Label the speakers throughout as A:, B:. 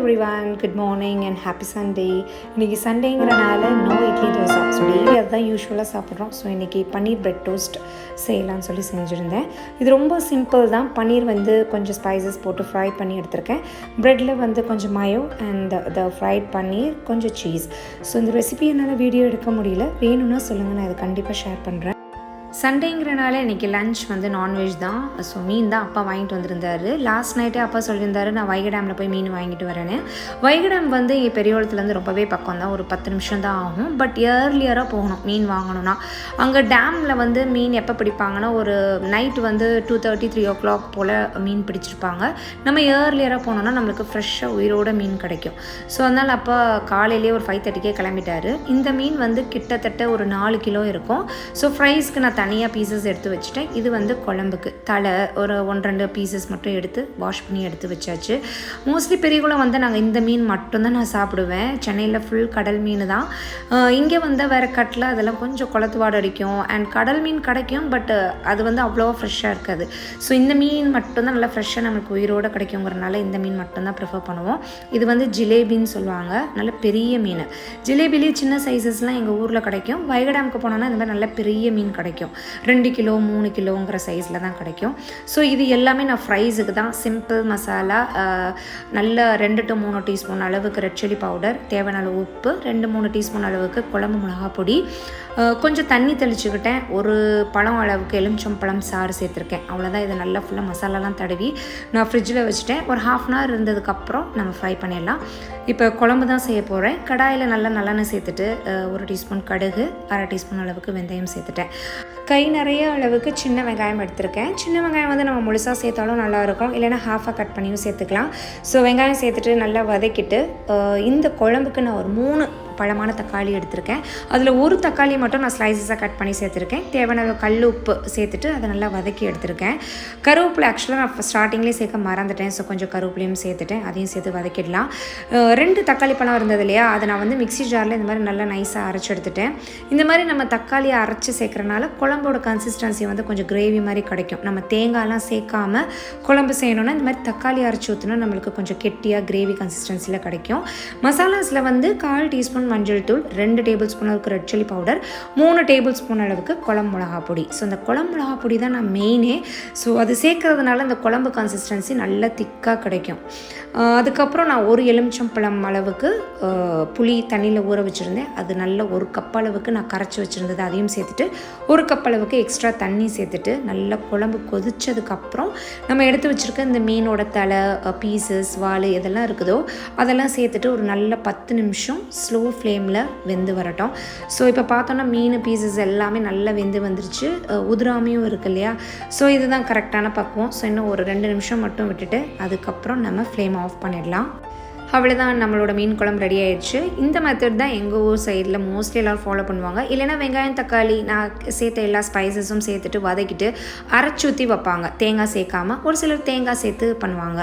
A: everyone, good morning and happy Sunday. இன்றைக்கி சண்டேங்கிறனால no idli dosa. So daily அதுதான் யூஸ்வலாக சாப்பிட்றோம். ஸோ இன்றைக்கி பன்னீர் பிரெட் டோஸ்ட் செய்யலாம்னு சொல்லி செஞ்சுருந்தேன். இது ரொம்ப சிம்பிள் தான். பன்னீர் வந்து கொஞ்சம் ஸ்பைசஸ் போட்டு ஃப்ரை பண்ணி எடுத்திருக்கேன். ப்ரெட்டில் வந்து கொஞ்சம் மயோ அண்ட் த ஃப்ரைட் பன்னீர், கொஞ்சம் சீஸ். ஸோ இந்த ரெசிபி என்னால் வீடியோ எடுக்க முடியல. வேணும்னா சொல்லுங்கள், நான் இதை கண்டிப்பாக ஷேர் பண்ணுறேன். சண்டேங்கிறனால இன்றைக்கி லன்ச் வந்து நான்வெஜ் தான். ஸோ மீன் தான் அப்பா வாங்கிட்டு வந்திருந்தார். லாஸ்ட் நைட்டே அப்பா சொல்லியிருந்தாரு நான் வைகை டேமில் போய் மீன் வாங்கிட்டு வரேன்னு. வைகை டேம் வந்து இங்கே பெரியகுளத்துலேருந்து ரொம்பவே பக்கம் தான், ஒரு 10 நிமிஷம் தான் ஆகும். பட் இயர்லியராக போகணும் மீன் வாங்கணும்னா. அங்கே டேமில் வந்து மீன் எப்போ பிடிப்பாங்கன்னா ஒரு நைட்டு வந்து 2:30, 3 o'clock போல் மீன் பிடிச்சிருப்பாங்க. நம்ம இயர்லியராக போனோம்னா நம்மளுக்கு ஃப்ரெஷ்ஷாக உயிரோட மீன் கிடைக்கும். ஸோ அதனால் அப்பா காலையிலேயே ஒரு 5:30க்கே கிளம்பிட்டார். இந்த மீன் வந்து கிட்டத்தட்ட ஒரு 4 கிலோ இருக்கும். ஸோ ஃப்ரைஸ்க்கு நான் தனியாக பீசஸ் எடுத்து வச்சுட்டேன். இது வந்து குழம்புக்கு தலை ஒரு 1-2 பீசஸ் மட்டும் எடுத்து வாஷ் பண்ணி எடுத்து வச்சாச்சு. மோஸ்ட்லி பெரியகுளம் வந்து நாங்கள் இந்த மீன் மட்டும்தான் நான் சாப்பிடுவேன். சென்னையில் ஃபுல் கடல் மீன் தான். இங்கே வந்து வேறு கட்டில் அதெல்லாம் கொஞ்சம் குளத்து வாடை அடிக்கும். அண்ட் கடல் மீன் கிடைக்கும், பட் அது வந்து அவ்வளோவா ஃப்ரெஷ்ஷாக இருக்காது. ஸோ இந்த மீன் மட்டும்தான் நல்லா ஃப்ரெஷ்ஷாக நமக்கு உயிரோடு கிடைக்குங்கிறனால இந்த மீன் மட்டும்தான் ப்ரிஃபர் பண்ணுவோம். இது வந்து ஜிலேபின்னு சொல்லுவாங்க. நல்ல பெரிய மீன். ஜிலேபிலேயே சின்ன சைஸஸ்லாம் எங்கள் ஊரில் கிடைக்கும். வைகை டேமுக்கு போனோன்னா இந்த மாதிரி நல்ல பெரிய மீன் கிடைக்கும். 2 கிலோ 3 கிலோங்கிற சைஸில் தான் கிடைக்கும். ஸோ இது எல்லாமே நான் ஃப்ரைஸுக்கு தான். சிம்பிள் மசாலா, நல்ல 2 to 3 டீஸ்பூன் அளவுக்கு ரெட் சில்லி பவுடர், தேவையான அளவு உப்பு, 2-3 டீஸ்பூன் அளவுக்கு குழம்பு மிளகா பொடி, கொஞ்சம் தண்ணி தெளிச்சுக்கிட்டேன். ஒரு பழம் அளவுக்கு எலுமிச்சம்பழம் சாறு சேர்த்துருக்கேன். அவ்வளோதான். இது நல்லா ஃபுல்லாக மசாலாலாம் தடவி நான் ஃப்ரிட்ஜில் வச்சுட்டேன். ஒரு 1/2 hour இருந்ததுக்கப்புறம் நம்ம ஃப்ரை பண்ணிடலாம். இப்போ குழம்பு தான் செய்ய போகிறேன். கடாயில் நல்லா நல்லெண்ணெய் சேர்த்துட்டு 1 டீஸ்பூன் கடுகு, 1/2 டீஸ்பூன் அளவுக்கு வெந்தயம் சேர்த்துட்டேன். கை நிறைய அளவுக்கு சின்ன வெங்காயம் எடுத்திருக்கேன். சின்ன வெங்காயம் வந்து நம்ம முழுசாக சேர்த்தாலும் நல்லாயிருக்கும், இல்லைனா ஹாஃபாக கட் பண்ணியும் சேர்த்துக்கலாம். ஸோ வெங்காயம் சேர்த்துட்டு நல்லா வதக்கிட்டு இந்த குழம்புக்கு நான் ஒரு 3 பழமான தக்காளி எடுத்திருக்கேன். அதில் ஒரு தக்காளி மட்டும் நான் ஸ்லைசஸாக கட் பண்ணி சேர்த்துருக்கேன். தேவையான கல் உப்பு சேர்த்துட்டு அதை நல்லா வதக்கி எடுத்திருக்கேன். கருவேப்பிலை ஆக்சுவலாக நான் ஸ்டார்டிங்லேயே சேர்க்க மறந்துட்டேன். ஸோ கொஞ்சம் கருவேப்பிலையும் சேர்த்துட்டேன். அதையும் சேர்த்து வதக்கிடலாம். 2 தக்காளி பழம் இருந்தது இல்லையா, அதை நான் வந்து மிக்ஸி ஜாரில் இந்த மாதிரி நல்லா நைஸாக அரைச்சி எடுத்துட்டேன். இந்த மாதிரி நம்ம தக்காளியை அரைச்சி சேர்க்குறனால குழம்போட கன்சிஸ்டன்சி வந்து கொஞ்சம் கிரேவி மாதிரி கிடைக்கும். நம்ம தேங்காயெலாம் சேர்க்காம குழம்பு செய்யணுன்னா இந்த மாதிரி தக்காளி அரைச்சி ஊற்றினா நம்மளுக்கு கொஞ்சம் கெட்டியாக கிரேவி கன்சிஸ்டன்சியில் கிடைக்கும். மசாலாஸில் வந்து 1/4 டீஸ்பூன் மஞ்சள் தூள், 2 டேபிள் ஸ்பூன் அளவுக்கு red chilli powder, 3 table spoon அளவுக்கு குழம்பு மிளகா பொடி. ஸோ அந்த குழம்பு மிளகா பொடி தான் நான் மெயினே. ஸோ அது சேர்க்கறதுனால அந்த குழம்பு கன்சிஸ்டன்சி நல்லா திக்காக கிடைக்கும். அதுக்கப்புறம் நான் 1 எலுமிச்சம்பழம் அளவுக்கு புளி தண்ணியில் ஊற வச்சுருந்தேன். அது நல்ல 1 கப் அளவுக்கு நான் கரைச்சி வச்சுருந்தது, அதையும் சேர்த்துட்டு 1 கப் அளவுக்கு எக்ஸ்ட்ரா தண்ணி சேர்த்துட்டு நல்லா குழம்பு கொதிச்சதுக்கப்புறம் நம்ம எடுத்து வச்சுருக்க இந்த மீனோட தலை, பீசஸ், வால் எதெல்லாம் இருக்குதோ அதெல்லாம் சேர்த்துட்டு ஒரு நல்ல 10 நிமிஷம் ஸ்லோ ஃப்ளேமில் வெந்து வரட்டும். ஸோ இப்போ பார்த்தோன்னா மீன் பீசஸ் எல்லாமே நல்லா வெந்து வந்துருச்சு. உதிராமையும் இருக்கு இல்லையா. ஸோ இதுதான் கரெக்டான பக்குவம். ஸோ இன்னும் ஒரு 2 நிமிஷம் மட்டும் விட்டுட்டு அதுக்கப்புறம் நம்ம ஃப்ளேம் ஆஃப் பண்ணிடலாம். அவ்வளோதான், நம்மளோட மீன் குழம்பு ரெடி ஆயிடுச்சு. இந்த மெத்தட் தான் எங்கள் ஊர் சைடில் மோஸ்ட்லி எல்லோரும் ஃபாலோ பண்ணுவாங்க. இல்லைனா வெங்காயம் தக்காளி நான் சேர்த்த எல்லா ஸ்பைசஸும் சேர்த்துட்டு வதக்கிட்டு அரைச்சி ஊற்றி வைப்பாங்க, தேங்காய் சேர்க்காமல். ஒரு சிலர் தேங்காய் சேர்த்து பண்ணுவாங்க.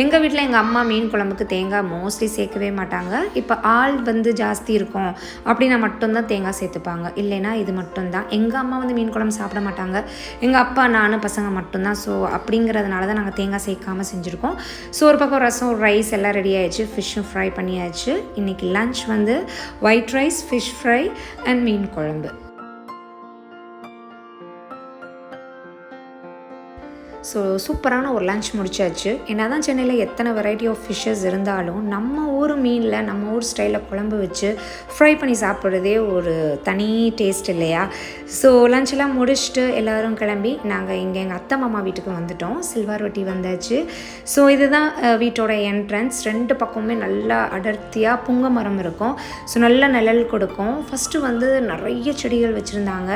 A: எங்கள் வீட்டில் எங்கள் அம்மா மீன் குழம்புக்கு தேங்காய் மோஸ்ட்லி சேர்க்கவே மாட்டாங்க. இப்போ ஆள் வந்து ஜாஸ்தி இருக்கும் அப்படின்னா மட்டும்தான் தேங்காய் சேர்த்துப்பாங்க. இல்லைனா இது மட்டும்தான். எங்கள் அம்மா வந்து மீன் குழம்பு சாப்பிட மாட்டாங்க. எங்கள் அப்பா, நான், பசங்க மட்டும்தான். ஸோ அப்படிங்கிறதுனால தான் நாங்கள் தேங்காய் சேர்க்காமல் செஞ்சுருக்கோம். ஸோ ஒரு பக்கம் ரசம், ரைஸ் எல்லாம் ரெடி ஆயிடுச்சு. ஃபிஷ்ஷும் ஃப்ரை பண்ணியாச்சு. இன்றைக்கி லன்ச் வந்து white rice, fish fry and மீன் குழம்பு. ஸோ சூப்பரான ஒரு லன்ச் முடிச்சாச்சு. என்ன தான் சென்னையில் எத்தனை வெரைட்டி ஆஃப் ஃபிஷ்ஷஸ் இருந்தாலும் நம்ம ஊர் மீனில் நம்ம ஊர் ஸ்டைலில் குழம்பு வச்சு ஃப்ரை பண்ணி சாப்பிட்றதே ஒரு தனி டேஸ்ட் இல்லையா. ஸோ லஞ்செல்லாம் முடிச்சுட்டு எல்லோரும் கிளம்பி நாங்கள் இங்கே எங்கள் அத்தை மாமா வீட்டுக்கு வந்துட்டோம். சில்வார்வட்டி வந்தாச்சு. ஸோ இதுதான் வீட்டோட என்ட்ரன்ஸ். 2 பக்கமுமே நல்லா அடர்த்தியாக புங்க மரம் இருக்கும். ஸோ நல்ல நிழல் கொடுக்கும். ஃபஸ்ட்டு வந்து நிறைய செடிகள் வச்சுருந்தாங்க.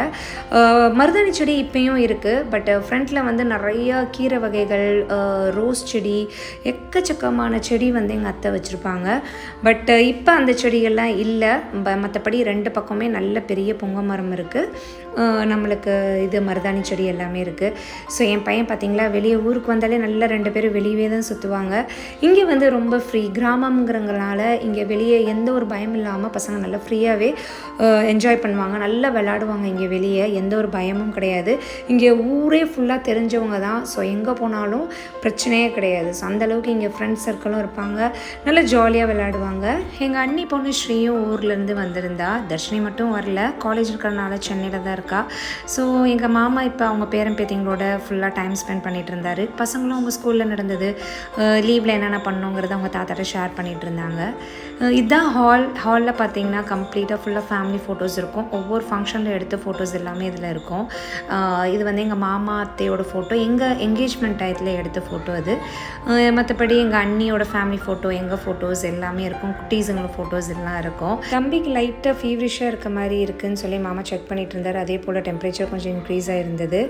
A: மருதாணி செடி இப்போயும் இருக்குது. பட் ஃப்ரண்ட்டில் வந்து நிறைய கீரை வகைகள், ரோஸ் செடி, எக்கச்சக்கமான செடி வந்து எங்கள் அத்தை வச்சுருப்பாங்க. பட் இப்போ அந்த செடிகள்லாம் இல்லை. மற்றபடி 2 பக்கமே நல்ல பெரிய பொங்க மரம் இருக்குது. நம்மளுக்கு இது மருதாணி செடி எல்லாமே இருக்குது. ஸோ என் பையன் பார்த்திங்களா, வெளியே ஊருக்கு வந்தாலே நல்லா 2 பேரும் வெளியே தான் சுற்றுவாங்க. இங்கே வந்து ரொம்ப ஃப்ரீ கிராமங்கிறதுனால இங்கே வெளியே எந்த ஒரு பயம் இல்லாமல் பசங்க நல்லா ஃப்ரீயாகவே என்ஜாய் பண்ணுவாங்க. நல்லா விளையாடுவாங்க. இங்கே வெளியே எந்த ஒரு பயமும் கிடையாது. இங்கே ஊரே ஃபுல்லாக தெரிஞ்சவங்க தான். ஸோ எங்கே போனாலும் பிரச்சனையே கிடையாது. ஸோ அந்தளவுக்கு இங்கே ஃப்ரெண்ட்ஸ் சர்க்கிளும் இருப்பாங்க, நல்லா ஜாலியாக விளையாடுவாங்க. எங்கள் அண்ணி பொண்ணு ஸ்ரீயும் ஊர்லேருந்து வந்திருந்தா. தர்ஷினி மட்டும் வரல, காலேஜ் இருக்கிறனால சென்னையில் தான் இருக்கா. ஸோ எங்கள் மாமா இப்போ அவங்க பேரன் பேத்திங்களோட ஃபுல்லாக டைம் ஸ்பெண்ட் பண்ணிகிட்டு இருந்தார். பசங்களும் அவங்க ஸ்கூலில் நடந்தது, லீவில் என்னென்ன பண்ணோங்கிறத அவங்க தாத்தாட்ட ஷேர் பண்ணிகிட்டு இருந்தாங்க. இதுதான் ஹாலில் பார்த்தீங்கன்னா கம்ப்ளீட்டாக ஃபுல்லாக ஃபேமிலி ஃபோட்டோஸ் இருக்கும். ஒவ்வொரு ஃபங்க்ஷனில் எடுத்த ஃபோட்டோஸ் எல்லாமே இதில் இருக்கும். இது வந்து எங்கள் மாமா அத்தையோட ஃபோட்டோ, எங்கள் என்கேஜ்மெண்ட் டயத்தில் எடுத்த ஃபோட்டோ அது. மற்றபடி எங்கள் அண்ணியோட ஃபேமிலி ஃபோட்டோ, எங்கள் ஃபோட்டோஸ் எல்லாமே இருக்கும். குட்டீஸுங்களோட ஃபோட்டோஸ் எல்லாம் இருக்கும். தம்பிக்கு லைட்டாக ஃபீவரிஷாக இருக்க மாதிரி இருக்குதுன்னு சொல்லி மாமா செக் பண்ணிகிட்டு இருந்தார். அதே போல் டெம்பரேச்சர் கொஞ்சம் இன்க்ரீஸ் ஆகிருந்தது.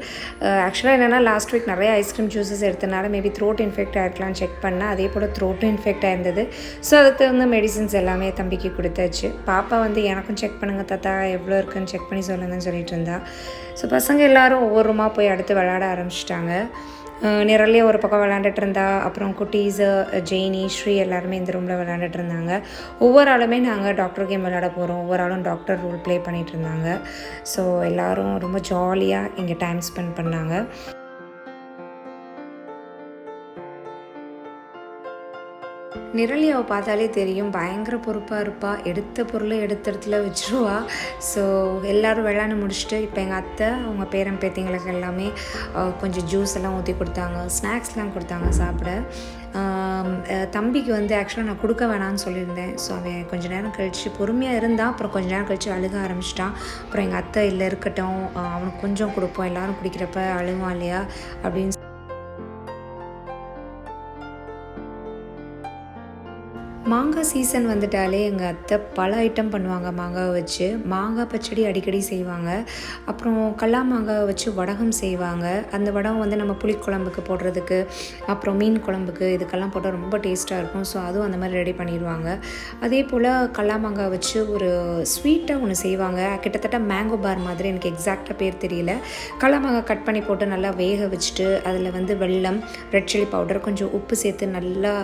A: ஆக்சுவலாக என்னென்னா லாஸ்ட் வீக் நிறைய ஐஸ்கிரீம் ஜூஸஸ் எடுத்தனால மேபி த்ரோட் இன்ஃபெக்ட் ஆகிருக்கலாம்னு செக் பண்ணேன். அதே போல் த்ரோட்டும் இன்ஃபெக்ட் ஆகிருந்தது. ஸோ அதுக்கு தகுந்த மெடிசன்ஸ் எல்லாமே தம்பிக்கு கொடுத்தாச்சு. பாப்பா வந்து எனக்கும் செக் பண்ணுங்கள் தாத்தா, எவ்வளோ இருக்குன்னு செக் பண்ணி சொல்லுங்கன்னு சொல்லிட்டு இருந்தா. ஸோ பசங்க எல்லோரும் ஒவ்வொரு ரூமாக போய் அடுத்து விளையாட ஆரம்பிச்சிட்டாங்க. நிரலியே ஒரு பக்கம் விளையாண்டுட்டு இருந்தா. அப்புறம் குட்டீஸு ஜெயினி ஸ்ரீ எல்லாருமே இந்த ரூமில் விளையாண்டுட்டு இருந்தாங்க. ஒவ்வொரு ஆளுமே நாங்கள் டாக்டர் கேம் விளையாட போகிறோம், ஒவ்வொரு ஆளும் டாக்டர் ரோல் ப்ளே பண்ணிகிட்டு இருந்தாங்க. ஸோ எல்லோரும் ரொம்ப ஜாலியாக இங்கே டைம் ஸ்பெண்ட் பண்ணாங்க. நிரலியாவை பார்த்தாலே தெரியும், பயங்கர பொறுப்பாக இருப்பாள். எடுத்த பொருளை எடுத்த இடத்துல வச்சுருவா. ஸோ எல்லோரும் விளையாண்டு முடிச்சுட்டு இப்போ எங்கள் அத்தை அவங்க பேரன் பேத்திங்களுக்கு எல்லாமே கொஞ்சம் ஜூஸ் எல்லாம் ஊற்றி கொடுத்தாங்க, ஸ்நாக்ஸ்லாம் கொடுத்தாங்க சாப்பிட. தம்பிக்கு வந்து ஆக்சுவலாக நான் கொடுக்க வேணான்னு சொல்லியிருந்தேன். ஸோ அவன் கொஞ்சம் நேரம் கழித்து பொறுமையாக இருந்தான். அப்புறம் கொஞ்சம் நேரம் கழித்து அழுக ஆரம்பிச்சிட்டான். அப்புறம் எங்கள் அத்தை இல்லை இருக்கட்டும், அவனுக்கு கொஞ்சம் கொடுப்போம், எல்லோரும் குடிக்கிறப்ப அழுவான் இல்லையா அப்படின்னு. மாங்காய் சீசன் வந்துட்டாலே எங்கள் அத்தை பல ஐட்டம் பண்ணுவாங்க. மாங்காவை வச்சு மாங்காய் பச்சடி அடிக்கடி செய்வாங்க. அப்புறம் கல்லா மாங்காவை வச்சு வடகம் செய்வாங்க. அந்த வடகம் வந்து நம்ம புளிக்குழம்புக்கு போடுறதுக்கு, அப்புறம் மீன் குழம்புக்கு இதுக்கெல்லாம் போட்டால் ரொம்ப டேஸ்ட்டாக இருக்கும். ஸோ அதுவும் அந்த மாதிரி ரெடி பண்ணிடுவாங்க. அதே போல் கல்லா மாங்காய் வச்சு ஒரு ஸ்வீட்டாக ஒன்று செய்வாங்க, கிட்டத்தட்ட மேங்கோ பார் மாதிரி, எனக்கு எக்ஸாக்டாக பேர் தெரியல. கல்லா மாங்காய் கட் பண்ணி போட்டு நல்லா வேக வச்சுட்டு அதில் வந்து வெல்லம், ரெட் சில்லி பவுடர், கொஞ்சம் உப்பு சேர்த்து நல்லா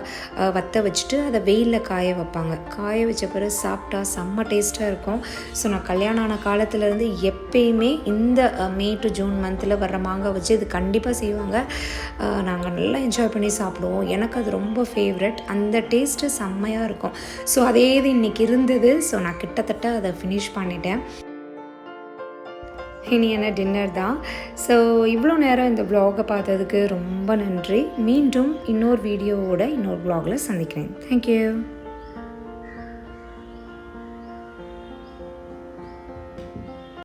A: வற்ற வச்சுட்டு அதை வெயிலில் காய வைப்பாங்க. காய வச்ச பிறகு சாப்பிட்டா செம்ம டேஸ்ட்டாக இருக்கும். ஸோ நான் கல்யாணம் ஆன காலத்துலேருந்து எப்பயுமே இந்த மே டு ஜூன் மந்தில் வர்ற மாங்காய் வச்சு இது கண்டிப்பாக செய்வாங்க. நாங்கள் நல்லா என்ஜாய் பண்ணி சாப்பிடுவோம். எனக்கு அது ரொம்ப ஃபேவரட். அந்த டேஸ்ட்டு செம்மையாக இருக்கும். ஸோ அதே இது இன்றைக்கி இருந்தது. ஸோ நான் கிட்டத்தட்ட அதை ஃபினிஷ் பண்ணிட்டேன். இனியான டின்னர் தான். ஸோ இவ்வளோ நேரம் இந்த வ்ளாகை பார்த்ததுக்கு ரொம்ப நன்றி. மீண்டும் இன்னொரு வீடியோவோட இன்னொரு வ்ளாகில் சந்திக்கிறேன். தேங்க்யூ.